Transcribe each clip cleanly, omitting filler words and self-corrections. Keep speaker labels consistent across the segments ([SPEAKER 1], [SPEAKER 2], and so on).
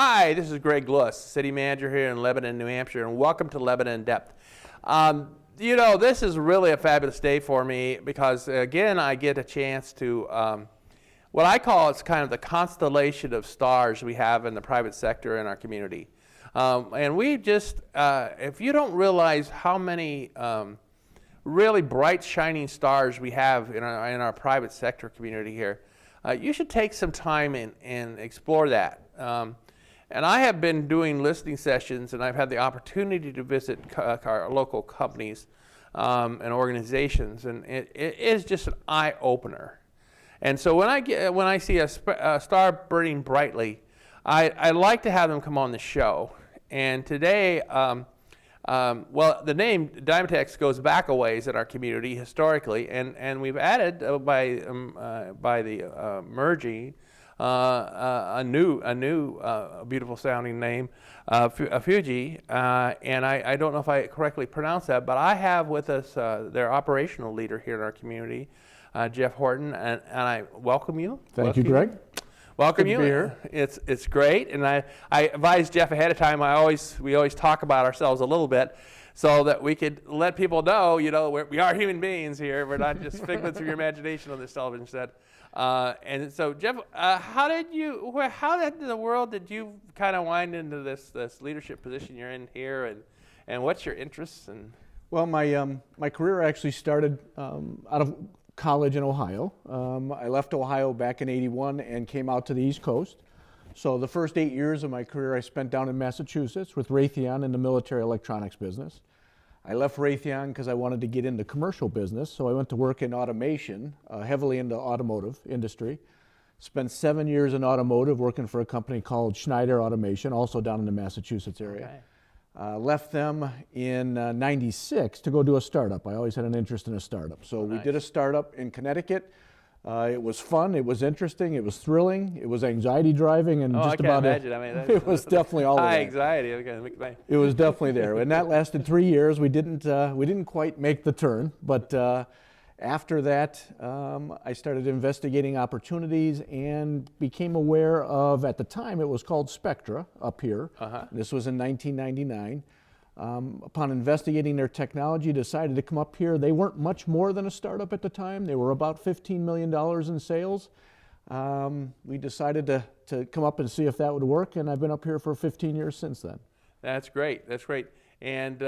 [SPEAKER 1] Hi, this is Greg Lewis, City Manager here in Lebanon, New Hampshire, and welcome to Lebanon in Depth. This is really a fabulous day for me because, again, I get a chance to, what I call it's kind of the constellation of stars we have in the private sector in our community. And we just, if you don't realize how many really bright, shining stars we have in our private sector community here, you should take some time and explore that. And I have been doing listening sessions, and I've had the opportunity to visit our local companies and organizations, and it is just an eye-opener. And so when I see a star burning brightly, I like to have them come on the show. And today, the name Dimatix goes back a ways in our community historically, and we've added by the merging. A new beautiful sounding name, Fuji, and I don't know if I correctly pronounced that, but I have with us their operational leader here in our community, Jeff Horton, and I welcome you.
[SPEAKER 2] Thank you, Greg.
[SPEAKER 1] Welcome you.
[SPEAKER 2] Good to be here.
[SPEAKER 1] It's great, and I advised Jeff ahead of time. We always talk about ourselves a little bit, so that we could let people know, we are human beings here. We're not just figments of your imagination on this television set. And so, Jeff, how in the world did you kind of wind into this leadership position you're in here, and what's your interests?
[SPEAKER 2] Well, my career actually started out of college in Ohio. I left Ohio back in '81 and came out to the East Coast. So the first 8 years of my career I spent down in Massachusetts with Raytheon in the military electronics business. I left Raytheon because I wanted to get into commercial business, so I went to work in automation, heavily into automotive industry. Spent 7 years in automotive working for a company called Schneider Automation, also down in the Massachusetts area. Okay. Left them in '96 to go do a startup. I always had an interest in a startup. So we did a startup in Connecticut. It was fun, it was interesting, it was thrilling, it was anxiety driving, and just about it was definitely all
[SPEAKER 1] high
[SPEAKER 2] of that.
[SPEAKER 1] Anxiety. Okay.
[SPEAKER 2] It was definitely there, and that lasted 3 years. We didn't quite make the turn, but after that, I started investigating opportunities and became aware of, at the time, it was called Spectra up here. This was in 1999. Upon investigating their technology, decided to come up here. They weren't much more than a startup at the time. They were about $15 million in sales. We decided to come up and see if that would work, and I've been up here for 15 years since then.
[SPEAKER 1] That's great. That's great. And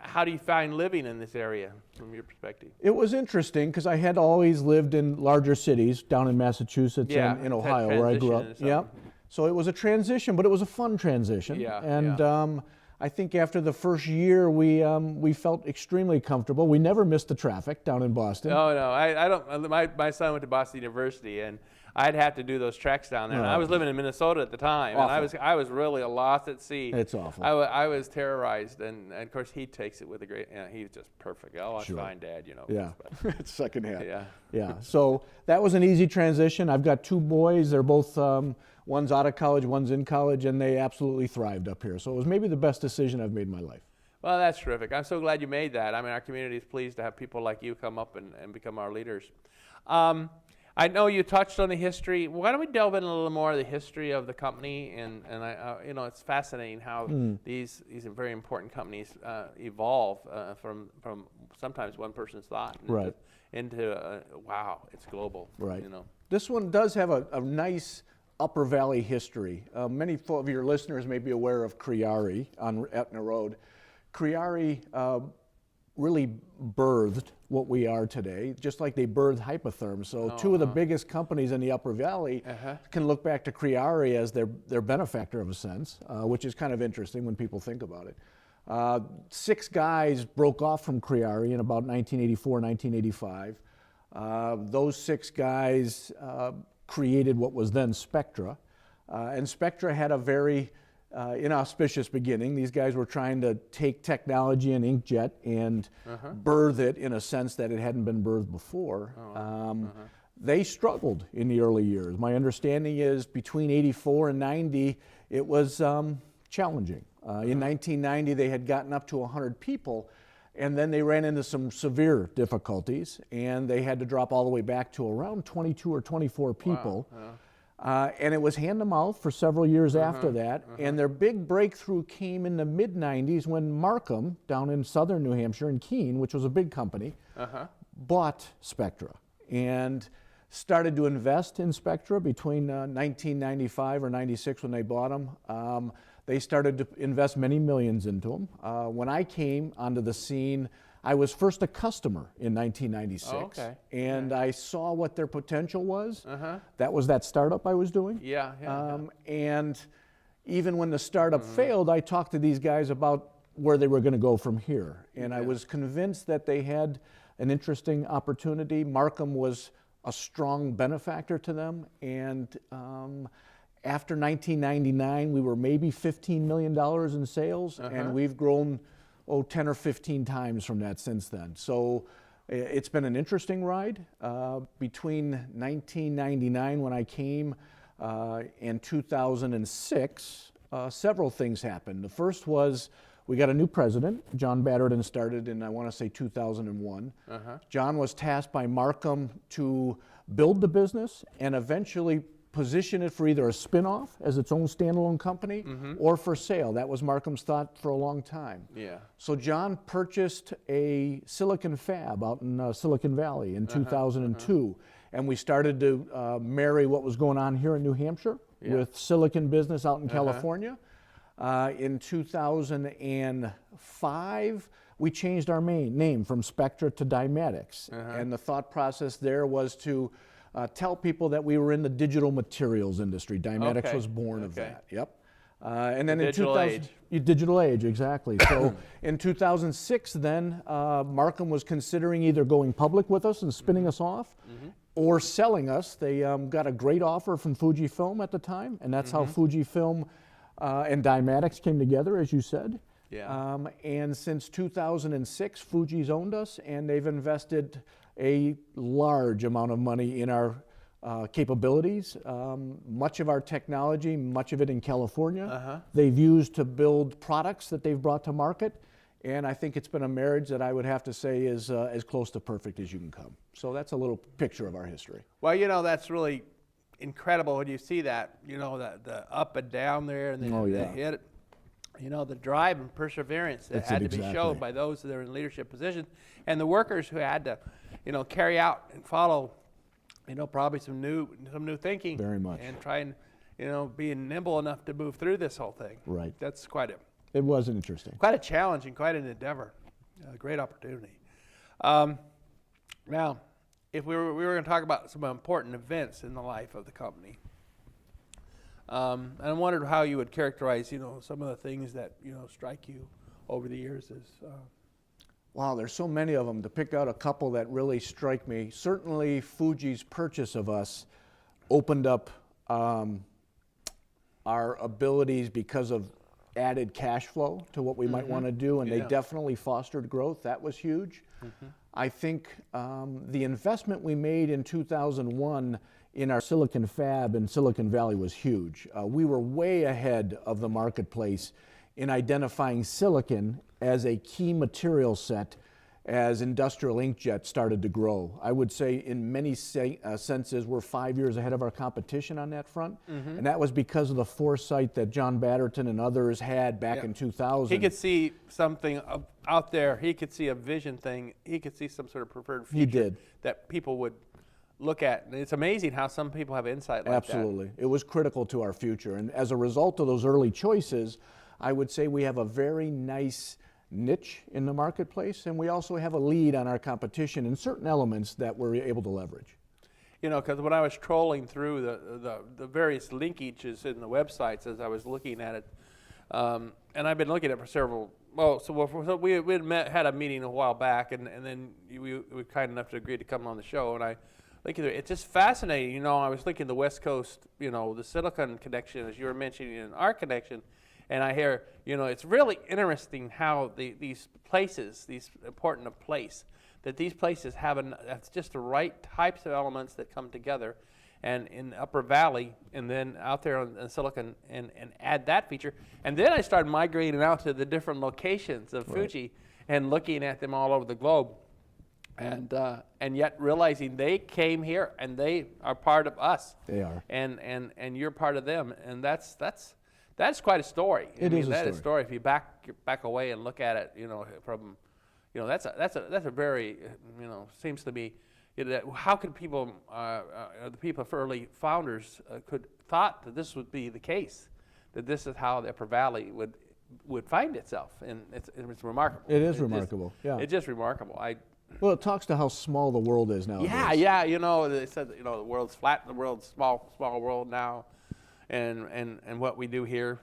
[SPEAKER 1] how do you find living in this area from your perspective?
[SPEAKER 2] It was interesting because I had always lived in larger cities down in Massachusetts and in Ohio where I grew up. Yeah. So it was a transition, but it was a fun transition. Yeah. And I think after the first year, we felt extremely comfortable. We never missed the traffic down in Boston.
[SPEAKER 1] No, I don't. My son went to Boston University, and I'd have to do those treks down there. And I was living in Minnesota at the time, awful. And I was really lost at sea.
[SPEAKER 2] It's awful.
[SPEAKER 1] I was terrorized, and of course he takes it with a great. He's just perfect. Oh,
[SPEAKER 2] sure.
[SPEAKER 1] Fine, Dad.
[SPEAKER 2] Yeah, it's second hand.
[SPEAKER 1] Yeah.
[SPEAKER 2] So that was an easy transition. I've got two boys. They're both. One's out of college, one's in college, and they absolutely thrived up here. So it was maybe the best decision I've made in my life.
[SPEAKER 1] Well, that's terrific. I'm so glad you made that. I mean, our community is pleased to have people like you come up and become our leaders. I know you touched on the history. Why don't we delve in a little more of the history of the company? And it's fascinating how these very important companies evolve from sometimes one person's thought into wow, it's global.
[SPEAKER 2] Right. This one does have a nice Upper Valley history. Many of your listeners may be aware of Criari on Etna Road. Criari really birthed what we are today, just like they birthed Hypotherm. So two of the biggest companies in the Upper Valley can look back to Criari as their benefactor of a sense, which is kind of interesting when people think about it. 6 guys broke off from Criari in about 1984, 1985. Those 6 guys created what was then Spectra. And Spectra had a very inauspicious beginning. These guys were trying to take technology and inkjet and birth it in a sense that it hadn't been birthed before. They struggled in the early years. My understanding is between 84 and 90, it was challenging. In 1990, they had gotten up to 100 people, and then they ran into some severe difficulties, and they had to drop all the way back to around 22 or 24 people. And it was hand to mouth for several years after that. And their big breakthrough came in the mid-90s when Markham, down in southern New Hampshire, in Keene, which was a big company, bought Spectra and started to invest in Spectra between 1995 or 96 when they bought them. They started to invest many millions into them. When I came onto the scene, I was first a customer in 1996,
[SPEAKER 1] Oh, okay.
[SPEAKER 2] and I saw what their potential was. That was that startup I was doing. And even when the startup failed, I talked to these guys about where they were going to go from here. And I was convinced that they had an interesting opportunity. Markham was a strong benefactor to them. And after 1999, we were maybe $15 million in sales, and we've grown 10 or 15 times from that since then. So it's been an interesting ride. Between 1999 when I came and 2006, several things happened. The first was we got a new president. John Batterton started in, I want to say, 2001. John was tasked by Markham to build the business and eventually position it for either a spin-off as its own standalone company or for sale. That was Markham's thought for a long time. So John purchased a silicon fab out in Silicon Valley in 2002, and we started to marry what was going on here in New Hampshire with silicon business out in California. In 2005, we changed our name from Spectra to Dimatix, and the thought process there was to tell people that we were in the digital materials industry. Dimatix was born of that. And then
[SPEAKER 1] Digital
[SPEAKER 2] in
[SPEAKER 1] age.
[SPEAKER 2] Digital age, exactly. So in 2006, then Markham was considering either going public with us and spinning us off, or selling us. They got a great offer from Fujifilm at the time, and that's how Fujifilm and Dimatix came together, as you said. And since 2006, Fuji's owned us, and they've invested a large amount of money in our capabilities. Much of our technology, much of it in California, they've used to build products that they've brought to market. And I think it's been a marriage that I would have to say is as close to perfect as you can come. So that's a little picture of our history.
[SPEAKER 1] Well, you know, that's really incredible when you see that, you know, the up and down there, and the hit, you know, the drive and perseverance that had to be shown by those that are in leadership positions, and the workers who had to, you know, carry out and follow, you know, probably some new thinking.
[SPEAKER 2] Very much.
[SPEAKER 1] And try and, you know, being nimble enough to move through this whole thing.
[SPEAKER 2] Right.
[SPEAKER 1] That's quite
[SPEAKER 2] It was interesting.
[SPEAKER 1] quite a challenge and quite an endeavor. A great opportunity. Now, if we were going to talk about some important events in the life of the company, and I wondered how you would characterize, you know, some of the things that, you know, strike you over the years as.
[SPEAKER 2] Wow, there's so many of them. To pick out a couple that really strike me, certainly Fuji's purchase of us opened up our abilities because of added cash flow to what we might want to do, and they definitely fostered growth. That was huge. I think the investment we made in 2001 in our silicon fab in Silicon Valley was huge. We were way ahead of the marketplace in identifying silicon as a key material set as industrial inkjet started to grow. I would say in many senses we're 5 years ahead of our competition on that front, and that was because of the foresight that John Batterton and others had back in 2000.
[SPEAKER 1] He could see something out there. He could see a vision thing. He could see some sort of preferred future that people would look at. And it's amazing how some people have insight like that.
[SPEAKER 2] Absolutely. It was critical to our future. And as a result of those early choices, I would say we have a very nice niche in the marketplace, and we also have a lead on our competition in certain elements that we're able to leverage.
[SPEAKER 1] You know, because when I was trolling through the various linkages in the websites as I was looking at it, and I've been looking at it for several, so we had a meeting a while back, and then we were kind enough to agree to come on the show, and I look at it, it's just fascinating. You know, I was looking at the West Coast, you know, the silicon connection, as you were mentioning, and our connection. And I hear, you know, it's really interesting how these places, these important place, that these places have that's just the right types of elements that come together, and in the Upper Valley, and then out there in Silicon, and add that feature. And then I started migrating out to the different locations of Fuji and looking at them all over the globe. and yet realizing they came here and they are part of us.
[SPEAKER 2] They are.
[SPEAKER 1] And you're part of them, and that's quite a story.
[SPEAKER 2] It is a
[SPEAKER 1] that is a
[SPEAKER 2] story.
[SPEAKER 1] story. If you back away and look at it, from, that's a very, seems to be, how could people, the people, early founders, could thought that this would be the case, that this is how the Upper Valley would find itself, and it's remarkable.
[SPEAKER 2] It is remarkable. Yeah.
[SPEAKER 1] It's just remarkable.
[SPEAKER 2] Well, it talks to how small the world is nowadays.
[SPEAKER 1] Yeah. They said the world's flat, the world's small world now, and what we do here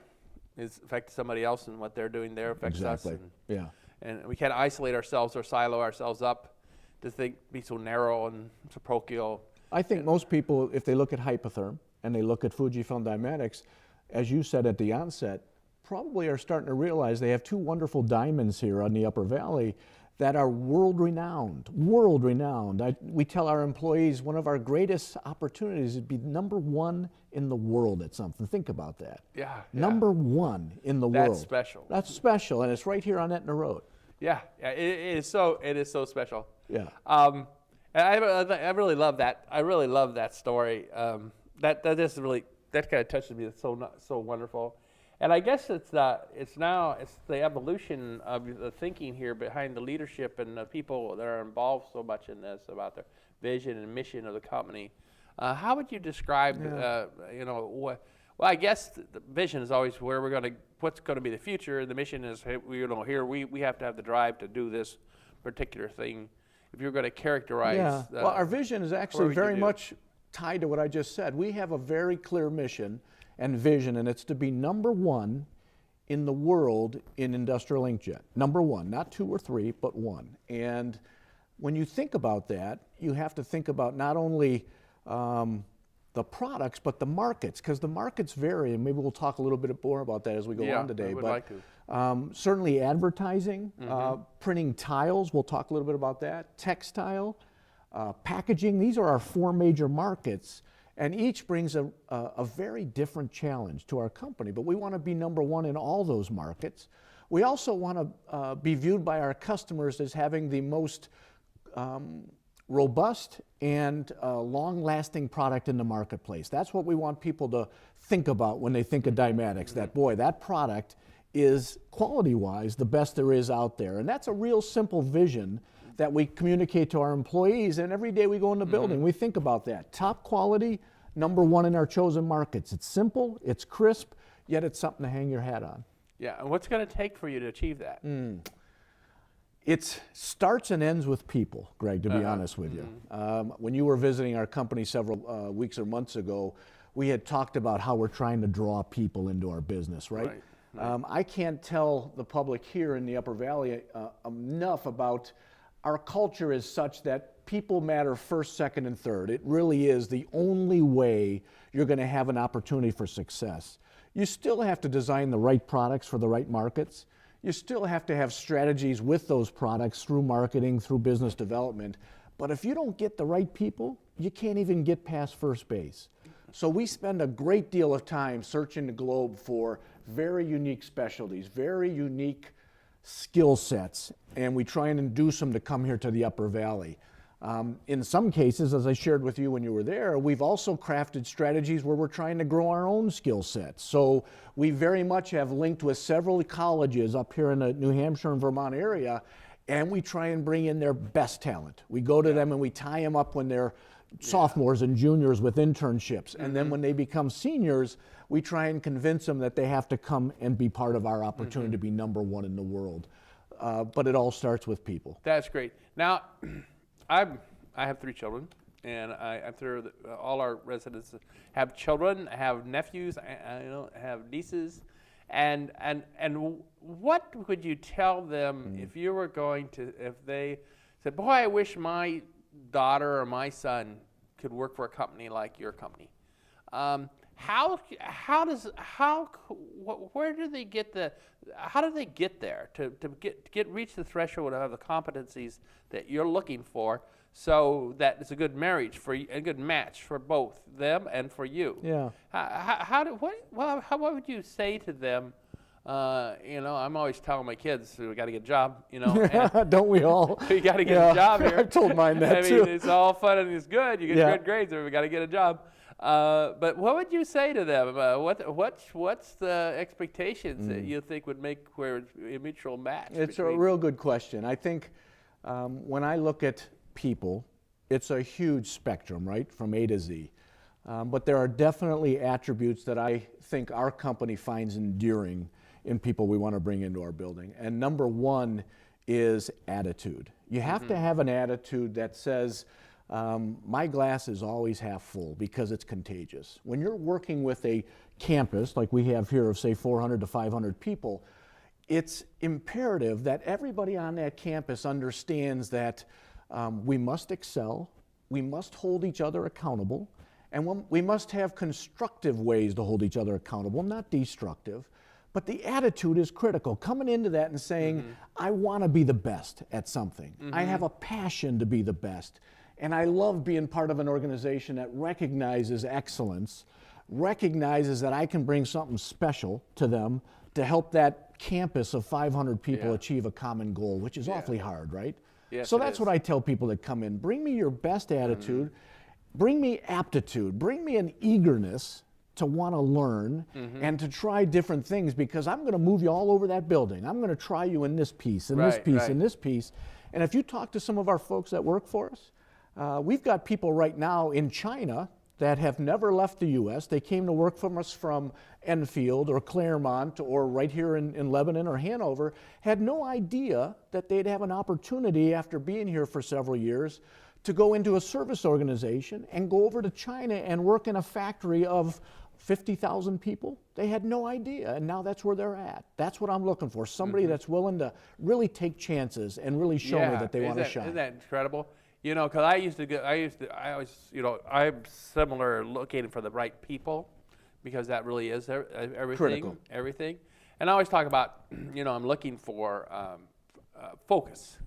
[SPEAKER 1] is affects somebody else, and what they're doing there affects us.
[SPEAKER 2] Exactly.
[SPEAKER 1] And we can't isolate ourselves or silo ourselves up to be so narrow and so parochial.
[SPEAKER 2] I think most people, if they look at Hypotherm and they look at Fujifilm Dimatix, as you said at the onset, probably are starting to realize they have two wonderful diamonds here on the Upper Valley that are world-renowned. We tell our employees one of our greatest opportunities is to be number one in the world at something. Think about that.
[SPEAKER 1] Yeah.
[SPEAKER 2] Number one in the world.
[SPEAKER 1] That's special.
[SPEAKER 2] That's special, and it's right here on Etna Road.
[SPEAKER 1] Yeah. It is so special.
[SPEAKER 2] Yeah.
[SPEAKER 1] And I really love that. I really love that story. That kind of touches me. It's so wonderful. And I guess it's the evolution of the thinking here behind the leadership and the people that are involved so much in this, about the vision and mission of the company. How would you describe, well, I guess the vision is always where what's going to be the future, and the mission is, here we have to have the drive to do this particular thing. If you're going to characterize,
[SPEAKER 2] well, our vision is actually very much tied to what I just said. We have a very clear mission and vision, and it's to be number one in the world in industrial inkjet. Number one, not two or three, but one. And when you think about that, you have to think about not only the products, but the markets, because the markets vary, and maybe we'll talk a little bit more about that as we go on today.
[SPEAKER 1] I would like to.
[SPEAKER 2] Certainly advertising, printing tiles, we'll talk a little bit about that, textile, packaging, these are our four major markets, and each brings a very different challenge to our company, but we want to be number one in all those markets. We also want to be viewed by our customers as having the most robust and long-lasting product in the marketplace. That's what we want people to think about when they think of Dimatix, that boy, that product is quality-wise the best there is out there. And that's a real simple vision that we communicate to our employees, and every day we go in the building, we think about that. Top quality, number one in our chosen markets. It's simple, it's crisp, yet it's something to hang your hat on.
[SPEAKER 1] Yeah, and what's going to take for you to achieve that?
[SPEAKER 2] It starts and ends with people, Greg, to be honest with you. When you were visiting our company several weeks or months ago, we had talked about how we're trying to draw people into our business, right? I can't tell the public here in the Upper Valley enough about our culture is such that people matter first, second, and third. It really is the only way you're going to have an opportunity for success. You still have to design the right products for the right markets. You still have to have strategies with those products through marketing, through business development. But if you don't get the right people, you can't even get past first base. So we spend a great deal of time searching the globe for very unique specialties, very unique skill sets, and we try and induce them to come here to the Upper Valley. In some cases, as I shared with you when you were there, we've also crafted strategies where we're trying to grow our own skill sets. So we very much have linked with several colleges up here in the New Hampshire and Vermont area, and we try and bring in their best talent. We go to them and we tie them up when they're sophomores and juniors with internships. And then when they become seniors, we try and convince them that they have to come and be part of our opportunity to be number one in the world. But it all starts with people.
[SPEAKER 1] That's great. Now, I have 3 children, and I'm sure that all our residents have children, have nephews, have nieces, and what would you tell them if you were going to, if they said, boy, I wish my daughter or my son could work for a company like your company? How do they get there to reach the threshold of the competencies that you're looking for, so that it's a good marriage for you, a good match for both them and for you?
[SPEAKER 2] Yeah.
[SPEAKER 1] What would you say to them I'm always telling my kids we got to get a job. And
[SPEAKER 2] Don't we all?
[SPEAKER 1] we got to get a job here.
[SPEAKER 2] I've told mine that
[SPEAKER 1] I
[SPEAKER 2] too.
[SPEAKER 1] mean, it's all fun and it's good. You get good grades, but we got to get a job. But what would you say to them? What's the expectations that you think would make where a mutual match?
[SPEAKER 2] It's a real good question. I think when I look at people, it's a huge spectrum, right, from A to Z. But there are definitely attributes that I think our company finds endearing in people we want to bring into our building. And number one is attitude. You have to have an attitude that says, my glass is always half full, because it's contagious. When you're working with a campus like we have here of, say, 400 to 500 people, it's imperative that everybody on that campus understands that we must excel, we must hold each other accountable, and we must have constructive ways to hold each other accountable, not destructive. But the attitude is critical. Coming into that and saying, I want to be the best at something. I have a passion to be the best. And I love being part of an organization that recognizes excellence, recognizes that I can bring something special to them to help that campus of 500 people achieve a common goal, which is awfully hard, right?
[SPEAKER 1] Yes,
[SPEAKER 2] so that's what I tell people that come in. Bring me your best attitude, bring me aptitude, bring me an eagerness to want to learn and to try different things, because I'm going to move you all over that building. I'm going to try you in this piece, and this piece, and this piece. And if you talk to some of our folks that work for us, we've got people right now in China that have never left the U.S. They came to work for us from Enfield or Claremont or right here in Lebanon or Hanover, had no idea that they'd have an opportunity after being here for several years to go into a service organization and go over to China and work in a factory of 50,000 people. They had no idea, and now that's where they're at. That's what I'm looking for, somebody that's willing to really take chances and really show me that they want to shine.
[SPEAKER 1] Isn't that incredible? Because I'm similar, looking for the right people, because that really is everything.
[SPEAKER 2] Critical.
[SPEAKER 1] Everything. And I always talk about, I'm looking for focus.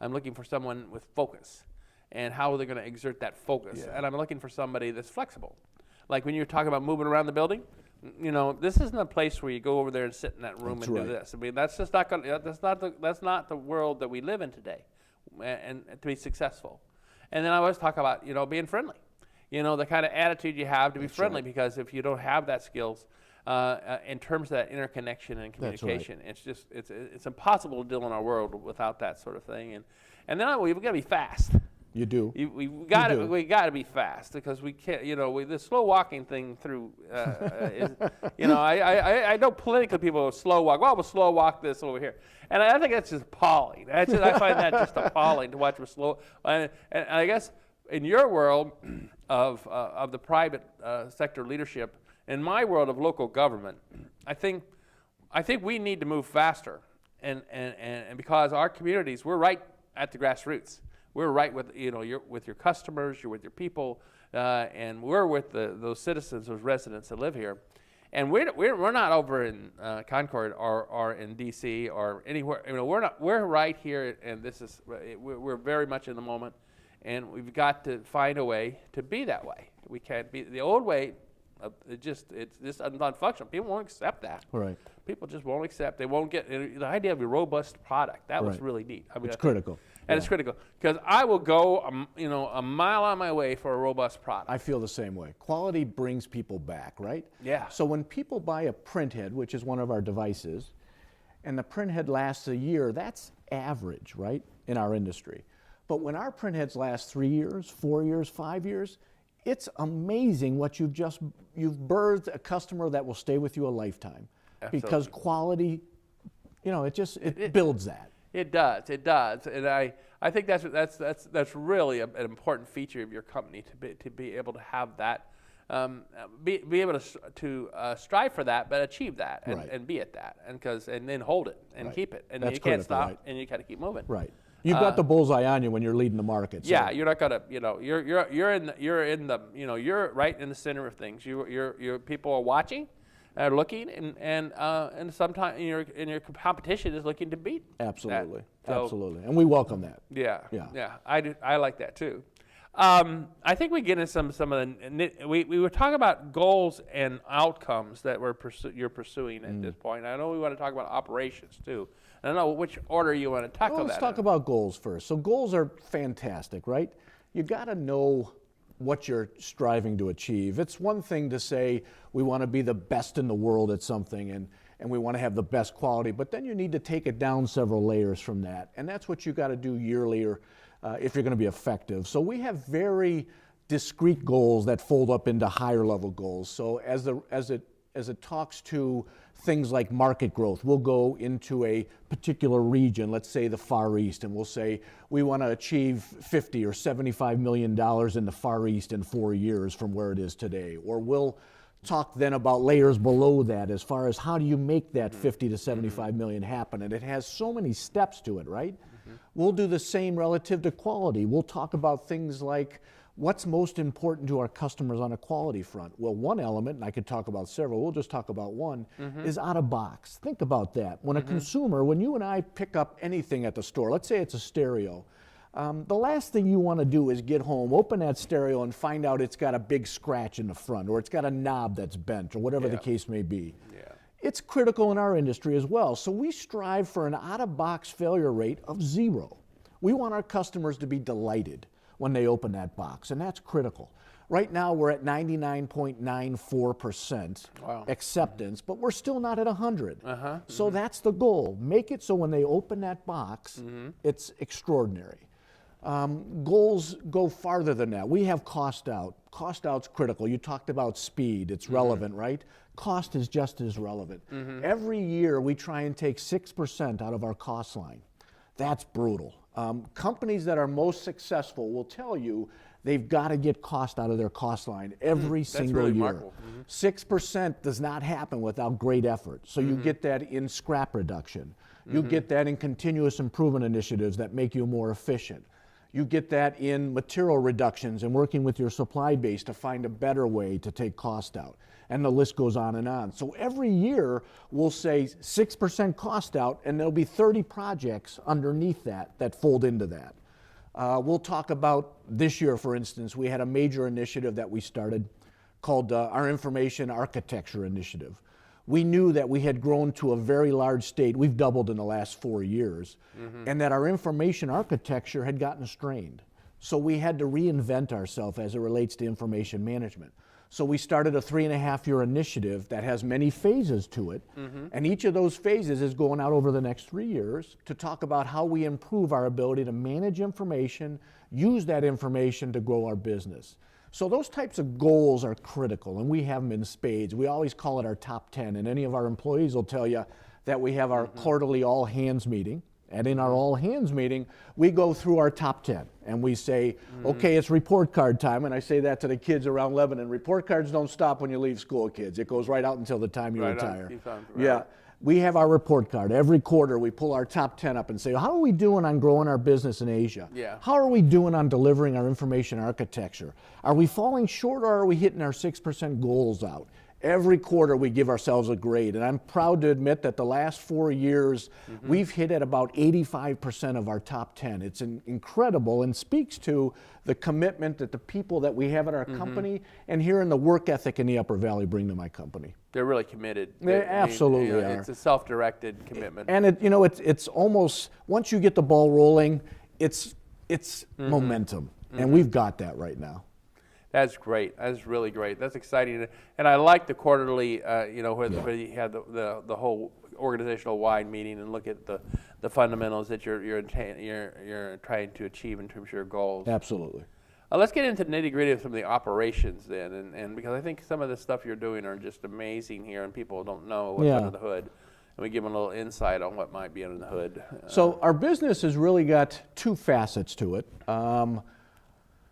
[SPEAKER 1] I'm looking for someone with focus and how they're going to exert that focus. And I'm looking for somebody that's flexible. Like when you're talking about moving around the building, this isn't a place where you go over there and sit in that room do this. I mean, that's just not going. That's not the world that we live in today, and to be successful. And then I always talk about being friendly. The kind of attitude you have to be friendly, because if you don't have that skills in terms of that interconnection and communication, it's impossible to deal in our world without that sort of thing. And then we've got to be fast.
[SPEAKER 2] You do.
[SPEAKER 1] We got to be fast, because we can't. The slow walking thing through. I know politically people slow walk. Well, we'll slow walk this over here, and I think that's just appalling. I find that just appalling to watch them slow. And I guess in your world of the private sector leadership, in my world of local government, I think we need to move faster, and because our communities, we're right at the grassroots. We're right with you're with your customers, you're with your people, and we're with those citizens, those residents that live here, and we're not over in Concord or in D.C. or anywhere. We're right here, and we're very much in the moment, and we've got to find a way to be that way. We can't be the old way. It's just non-functional. People won't accept that.
[SPEAKER 2] Right.
[SPEAKER 1] People just won't accept. They won't get the idea of a robust product. That was really neat.
[SPEAKER 2] It's critical.
[SPEAKER 1] And it's critical, because I will go, a mile on my way for a robust product.
[SPEAKER 2] I feel the same way. Quality brings people back, right?
[SPEAKER 1] Yeah.
[SPEAKER 2] So when people buy a printhead, which is one of our devices, and the printhead lasts a year, that's average, right, in our industry. But when our printheads last 3 years, 4 years, 5 years, it's amazing what you've birthed a customer that will stay with you a lifetime. Absolutely. Because quality, it builds that.
[SPEAKER 1] It does, and I think that's really an important feature of your company, to be able to have that, be able to strive for that, but achieve that, and be at that, and then hold it and keep it, and you can't stop, and you got to keep moving.
[SPEAKER 2] Right. You've got the bullseye on you when you're leading the market. So.
[SPEAKER 1] Yeah, you're not gonna, you're right in the center of things. Your people are watching. Looking and sometimes your competition is looking to beat.
[SPEAKER 2] Absolutely, absolutely, and we welcome that.
[SPEAKER 1] Yeah. I like that too. I think we get into some of the we were talking about goals and outcomes that you're pursuing at this point. I know we want to talk about operations too. I don't know which order you want to tackle
[SPEAKER 2] Well,
[SPEAKER 1] that.
[SPEAKER 2] let's talk about goals first. So goals are fantastic, right? You got to know what you're striving to achieve. It's one thing to say we want to be the best in the world at something and we want to have the best quality, but then you need to take it down several layers from that. And that's what you got to do yearly or if you're going to be effective. So we have very discrete goals that fold up into higher level goals. So as it talks to things like market growth, we'll go into a particular region, let's say the Far East, and we'll say we want to achieve $50 or $75 million in the Far East in 4 years from where it is today. Or we'll talk then about layers below that as far as how do you make that 50 to 75 million happen. And it has so many steps to it, right? We'll do the same relative to quality. We'll talk about things like what's most important to our customers on a quality front. Well, one element, and I could talk about several, we'll just talk about one, is out of box. Think about that. When a consumer, when you and I pick up anything at the store, let's say it's a stereo, the last thing you want to do is get home, open that stereo, and find out it's got a big scratch in the front, or it's got a knob that's bent, or whatever the case may be. It's critical in our industry as well. So we strive for an out-of-box failure rate of 0. We want our customers to be delighted when they open that box, and that's critical. Right now we're at 99.94% acceptance, but we're still not at 100. So that's the goal. Make it so when they open that box, it's extraordinary. Goals go farther than that. We have cost out. Cost out's critical. You talked about speed. It's relevant, right? Cost is just as relevant. Every year we try and take 6% out of our cost line. That's brutal. Companies that are most successful will tell you they've got to get cost out of their cost line every single year. 6% does not happen without great effort. So you get that in scrap reduction. You get that in continuous improvement initiatives that make you more efficient. You get that in material reductions and working with your supply base to find a better way to take cost out. And the list goes on and on. So every year we'll say 6% cost out, and there'll be 30 projects underneath that fold into that. We'll talk about this year, for instance, we had a major initiative that we started called our Information Architecture Initiative. We knew that we had grown to a very large state. We've doubled in the last 4 years, and that our information architecture had gotten strained. So we had to reinvent ourselves as it relates to information management. So we started a 3.5-year initiative that has many phases to it, and each of those phases is going out over the next 3 years to talk about how we improve our ability to manage information, use that information to grow our business. So those types of goals are critical, and we have them in spades. We always call it our top 10, and any of our employees will tell you that we have our quarterly all-hands meeting. And in our all-hands meeting, we go through our top 10, and we say, okay, it's report card time, and I say that to the kids around Lebanon. Report cards don't stop when you leave school, kids. It goes right out until the time you retire. Yeah, we have our report card. Every quarter, we pull our top 10 up and say, how are we doing on growing our business in Asia? How are we doing on delivering our information architecture? Are we falling short, or are we hitting our 6% goals out? Every quarter we give ourselves a grade, and I'm proud to admit that the last 4 years we've hit at about 85% of our top 10. It's incredible and speaks to the commitment that the people that we have at our company and here in the work ethic in the Upper Valley bring to my company.
[SPEAKER 1] They're really committed.
[SPEAKER 2] They absolutely are.
[SPEAKER 1] It's a self-directed commitment.
[SPEAKER 2] And it's almost, once you get the ball rolling, it's momentum, and we've got that right now.
[SPEAKER 1] That's great. That's really great. That's exciting. And I like the quarterly, where you have the whole organizational wide meeting and look at the fundamentals that you're trying to achieve in terms of your goals.
[SPEAKER 2] Absolutely.
[SPEAKER 1] Let's get into the nitty-gritty of some of the operations then, and because I think some of the stuff you're doing are just amazing here, and people don't know what's under the hood. And we give them a little insight on what might be under the hood.
[SPEAKER 2] So our business has really got two facets to it.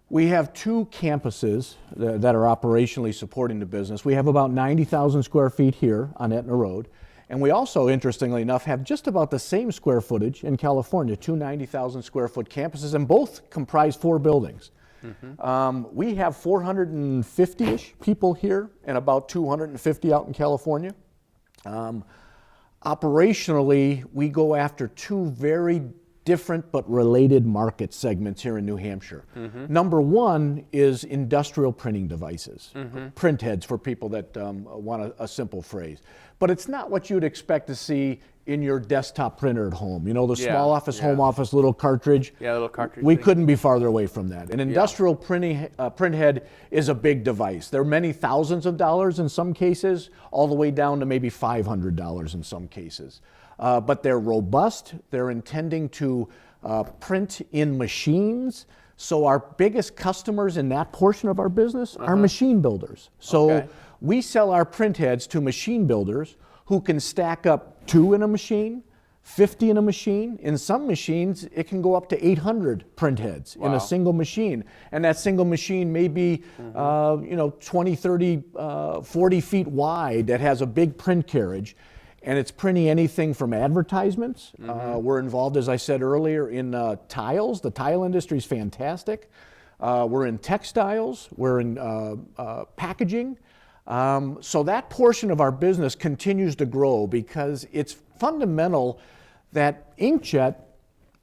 [SPEAKER 2] We have 2 campuses that are operationally supporting the business. We have about 90,000 square feet here on Etna Road. And we also, interestingly enough, have just about the same square footage in California, 2 90,000 square foot campuses, and both comprise 4 buildings. We have 450-ish people here and about 250 out in California. Operationally, we go after 2 very different but related market segments here in New Hampshire. Number one is industrial printing devices, print heads for people that want a simple phrase. But it's not what you'd expect to see in your desktop printer at home. You know, the small office, home office, little cartridge.
[SPEAKER 1] Yeah, little cartridge.
[SPEAKER 2] We couldn't be farther away from that. An industrial print head is a big device. They're many thousands of dollars in some cases, all the way down to maybe $500 in some cases. But they're robust. They're intending to print in machines. So our biggest customers in that portion of our business are machine builders. So we sell our print heads to machine builders who can stack up 2 in a machine, 50 in a machine. In some machines, it can go up to 800 print heads in a single machine. And that single machine may be 20, 30, 40 feet wide that has a big print carriage. And it's printing anything from advertisements. We're involved, as I said earlier, in tiles. The tile industry is fantastic. We're in textiles. We're in packaging. So that portion of our business continues to grow because it's fundamental that inkjet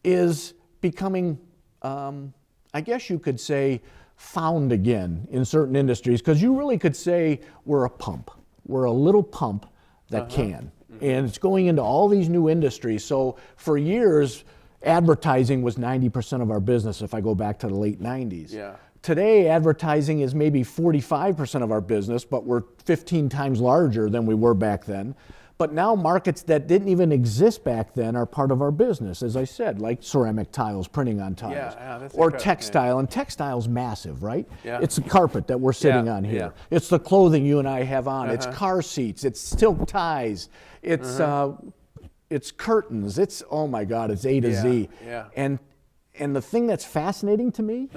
[SPEAKER 2] is becoming, I guess you could say, found again in certain industries, because you really could say we're a pump. We're a little pump that can. And it's going into all these new industries. So for years, advertising was 90% of our business if I go back to the late 90s.
[SPEAKER 1] Yeah.
[SPEAKER 2] Today, advertising is maybe 45% of our business, but we're 15 times larger than we were back then. But now markets that didn't even exist back then are part of our business, as I said, like ceramic tiles, printing on tiles, or textile. And textile's massive, right?
[SPEAKER 1] Yeah.
[SPEAKER 2] It's a carpet that we're sitting on here. It's the clothing you and I have on. It's car seats. It's silk ties. It's curtains. It's, oh my God, it's A to Z.
[SPEAKER 1] Yeah.
[SPEAKER 2] And the thing that's fascinating to me,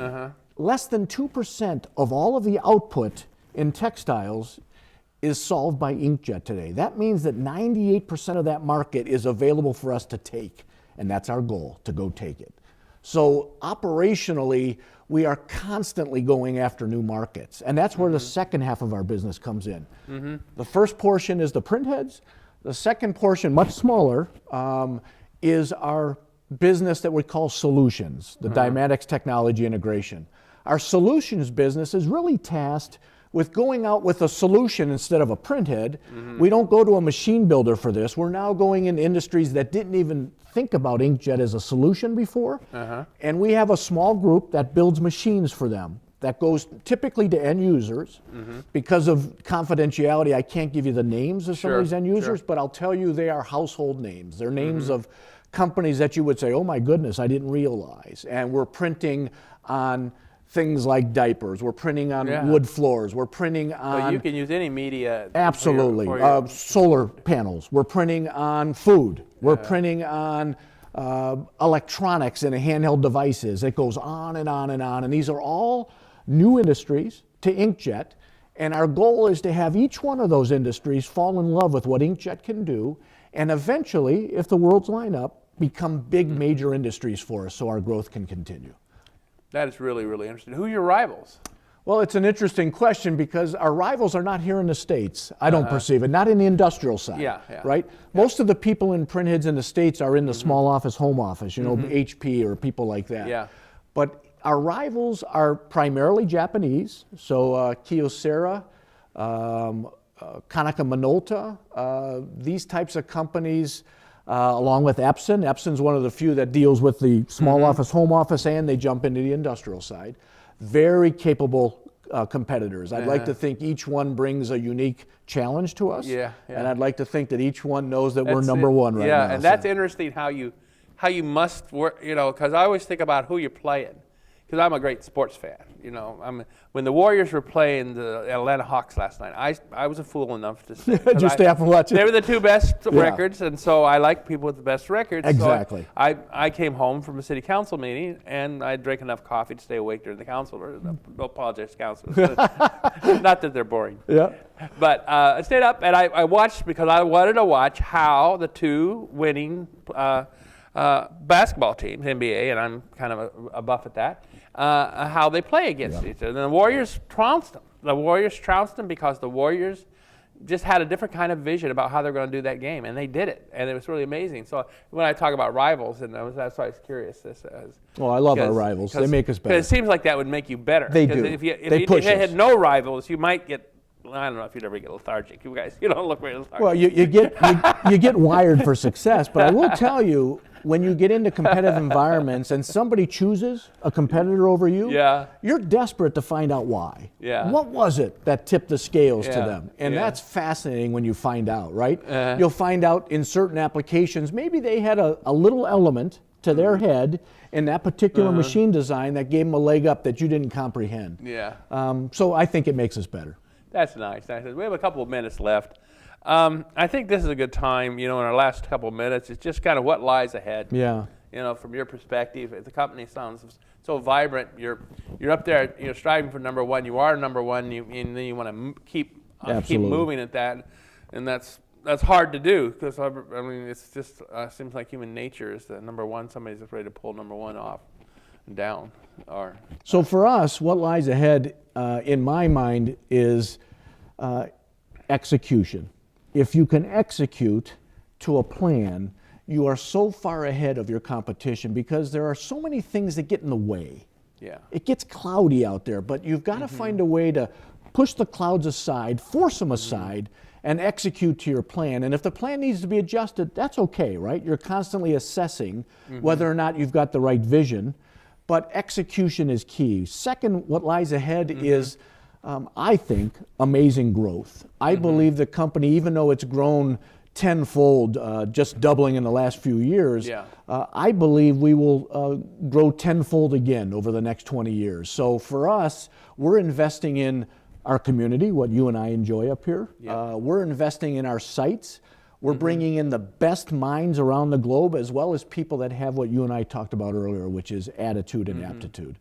[SPEAKER 2] less than 2% of all of the output in textiles is solved by inkjet today. That means that 98% of that market is available for us to take, and that's our goal, to go take it. So operationally, we are constantly going after new markets, and that's where the second half of our business comes in. The first portion is the print heads. The second portion, much smaller, is our business that we call solutions, the Dimatix technology integration. Our solutions business is really tasked with going out with a solution instead of a print head. We don't go to a machine builder for this. We're now going in industries that didn't even think about inkjet as a solution before. And we have a small group that builds machines for them that goes typically to end users. Because of confidentiality, I can't give you the names of some of these end users, but I'll tell you they are household names. They're names of companies that you would say, oh my goodness, I didn't realize. And we're printing on things like diapers. We're printing on wood floors. We're printing on...
[SPEAKER 1] So you can use any media.
[SPEAKER 2] Absolutely. Solar panels. We're printing on food. We're printing on electronics and handheld devices. It goes on and on and on. And these are all new industries to inkjet. And our goal is to have each one of those industries fall in love with what inkjet can do. And eventually, if the worlds line up, become big major industries for us so our growth can continue.
[SPEAKER 1] That is really, really interesting. Who are your rivals?
[SPEAKER 2] Well, it's an interesting question because our rivals are not here in the States. I don't perceive it, not in the industrial side, right? Most of the people in print heads in the States are in the small office, home office, you know, HP or people like that. But our rivals are primarily Japanese, so Kyocera, Kanaka Minolta, these types of companies, along with Epson. Epson's one of the few that deals with the small office, home office, and they jump into the industrial side. Very capable competitors. I'd like to think each one brings a unique challenge to us. And I'd like to think that each one knows that we're number one right now.
[SPEAKER 1] Yeah, and that's interesting how you must work, you know, because I always think about who you're playing. Because I'm a great sports fan, you know. When the Warriors were playing the Atlanta Hawks last night, I was a fool enough to say
[SPEAKER 2] just stay up and watch it.
[SPEAKER 1] They were the two best records, and so I like people with the best records.
[SPEAKER 2] Exactly.
[SPEAKER 1] So I came home from a city council meeting, and I drank enough coffee to stay awake during the council. No apologize to councilors. Not that they're boring. But I stayed up, and I watched because I wanted to watch how the two winning basketball teams, NBA, and I'm kind of a buff at that, how they play against each other. And the Warriors trounced them. The Warriors trounced them because the Warriors just had a different kind of vision about how they're going to do that game, and they did it, and it was really amazing. So when I talk about rivals, and that's why I was curious.
[SPEAKER 2] Well, I love our rivals. They make us better.
[SPEAKER 1] Because it seems like that would make you better.
[SPEAKER 2] They do.
[SPEAKER 1] If you
[SPEAKER 2] push us.
[SPEAKER 1] had no rivals, you might get. I don't know if you'd ever get lethargic. You guys, you don't look very lethargic.
[SPEAKER 2] Well, you get wired for success, but I will tell you, when you get into competitive environments and somebody chooses a competitor over you, you're desperate to find out why.
[SPEAKER 1] Yeah.
[SPEAKER 2] What was it that tipped the scales to
[SPEAKER 1] Yeah.
[SPEAKER 2] them? And that's fascinating when you find out, right?
[SPEAKER 1] Uh-huh.
[SPEAKER 2] You'll find out in certain applications, maybe they had a little element to their head in that particular machine design that gave them a leg up that you didn't comprehend.
[SPEAKER 1] Yeah.
[SPEAKER 2] So I think it makes us better.
[SPEAKER 1] That's nice. We have a couple of minutes left. I think this is a good time, in our last couple of minutes, it's just kind of what lies ahead.
[SPEAKER 2] Yeah.
[SPEAKER 1] From your perspective, the company sounds so vibrant. You're up there, striving for number one. You are number one, and then you want to keep moving at that, and that's hard to do because it's just seems like human nature is that number one. Somebody's afraid to pull number one off and down.
[SPEAKER 2] So for us, what lies ahead, in my mind, is execution. If you can execute to a plan, you are so far ahead of your competition because there are so many things that get in the way.
[SPEAKER 1] Yeah.
[SPEAKER 2] It gets cloudy out there, but you've got to find a way to push the clouds aside, force them aside, and execute to your plan. And if the plan needs to be adjusted, that's okay, right? You're constantly assessing whether or not you've got the right vision, but execution is key. Second, what lies ahead is, I think, amazing growth. I believe the company, even though it's grown tenfold, just doubling in the last few years, I believe we will grow tenfold again over the next 20 years. So for us, we're investing in our community, what you and I enjoy up here. We're investing in our sites. We're bringing in the best minds around the globe, as well as people that have what you and I talked about earlier, which is attitude and aptitude.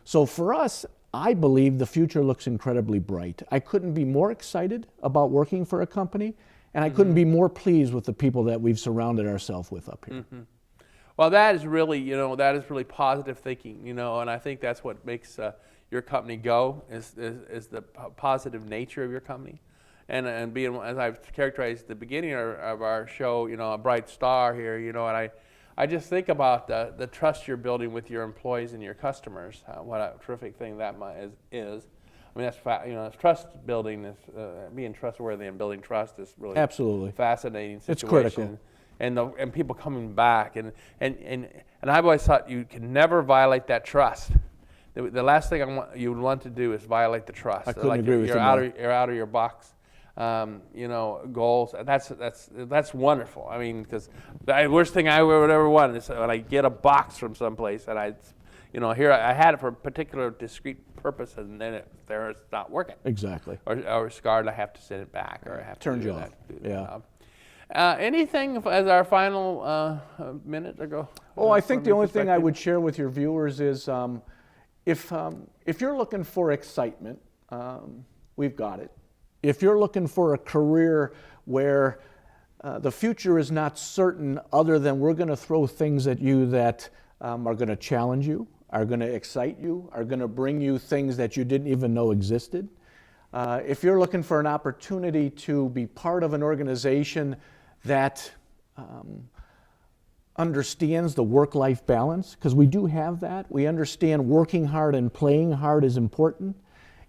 [SPEAKER 2] So for us, I believe the future looks incredibly bright. I couldn't be more excited about working for a company, and I couldn't be more pleased with the people that we've surrounded ourselves with up here.
[SPEAKER 1] Well, that is really, really positive thinking, and I think that's what makes your company go, is the positive nature of your company. And being, as I've characterized at the beginning of our show, a bright star here, and I just think about the trust you're building with your employees and your customers. What a terrific thing that is. I mean, that's trust building, is being trustworthy and building trust is really
[SPEAKER 2] absolutely
[SPEAKER 1] fascinating situation.
[SPEAKER 2] It's critical.
[SPEAKER 1] And people coming back, and I've always thought you can never violate that trust. The last thing you would want to do is violate the trust.
[SPEAKER 2] I couldn't agree with you more.
[SPEAKER 1] You're out of your box. Goals. That's wonderful. I mean, because the worst thing I would ever want is when I get a box from someplace and here I had it for a particular discrete purpose, and then it's not working.
[SPEAKER 2] Exactly.
[SPEAKER 1] Or scarred, I have to send it back, or I have to
[SPEAKER 2] turns
[SPEAKER 1] do
[SPEAKER 2] you off.
[SPEAKER 1] Yeah. Anything as our final minute to go?
[SPEAKER 2] Oh, I think the only thing I would share with your viewers is, if you're looking for excitement, we've got it. If you're looking for a career where the future is not certain, other than we're going to throw things at you that are going to challenge you, are going to excite you, are going to bring you things that you didn't even know existed. If you're looking for an opportunity to be part of an organization that understands the work-life balance, because we do have that. We understand working hard and playing hard is important.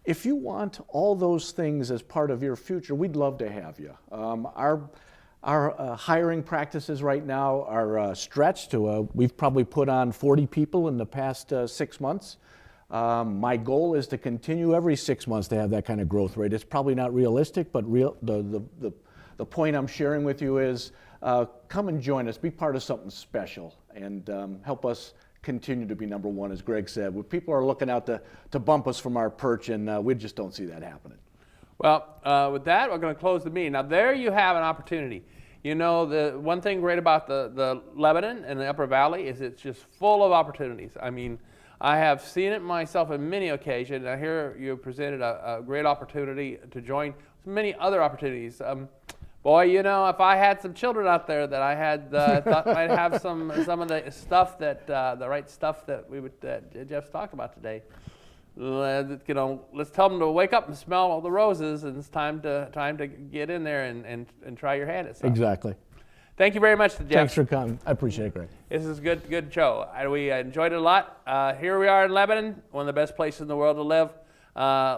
[SPEAKER 2] If you want all those things as part of your future, we'd love to have you. Our hiring practices right now are stretched to, we've probably put on 40 people in the past 6 months. My goal is to continue every 6 months to have that kind of growth rate. It's probably not realistic, but the point I'm sharing with you is come and join us, be part of something special, and help us continue to be number one, as Greg said. When people are looking out to bump us from our perch, and we just don't see that happening.
[SPEAKER 1] Well, with that, we're going to close the meeting. Now, there you have an opportunity. The one thing great about the Lebanon and the Upper Valley is it's just full of opportunities. I mean, I have seen it myself on many occasions. I hear you presented a great opportunity to join many other opportunities. Boy, if I had some children out there that I had thought might have some of the stuff that the right stuff that Jeff's talked about today, let's tell them to wake up and smell all the roses, and it's time to get in there and try your hand at something.
[SPEAKER 2] Exactly.
[SPEAKER 1] Thank you very much, Jeff.
[SPEAKER 2] Thanks for coming. I appreciate it, Greg.
[SPEAKER 1] This is a good show. We enjoyed it a lot. Here we are in Lebanon, one of the best places in the world to live.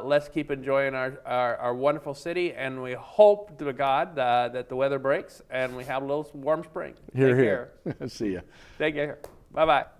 [SPEAKER 1] Let's keep enjoying our wonderful city, and we hope to God that the weather breaks and we have a little warm spring.
[SPEAKER 2] Here,
[SPEAKER 1] Take
[SPEAKER 2] here.
[SPEAKER 1] care.
[SPEAKER 2] See ya.
[SPEAKER 1] Take care. Bye-bye.